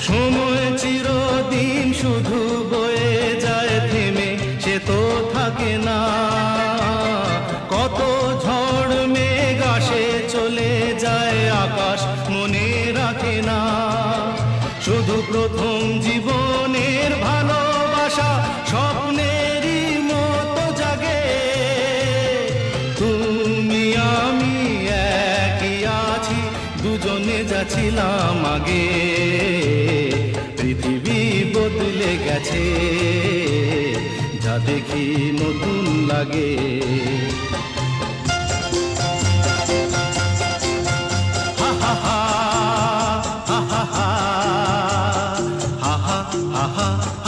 সময় চিরদিন শুধু বয়ে যায় থেমে, সে তো থাকে না। কত ঝড় মেঘ আসে চলে যায়, আকাশ মনে রাখে না। শুধু প্রথম জীবনের ভালোবাসা স্বপ্নেরই মতো জাগে। তুমি আমি একই আছি, দুজনে যাচ্ছিলাম আগে। পৃথিবী বদলে গেছে, যা দেখি নতুন লাগে। হা হা হা হা হা হা হা হা হা।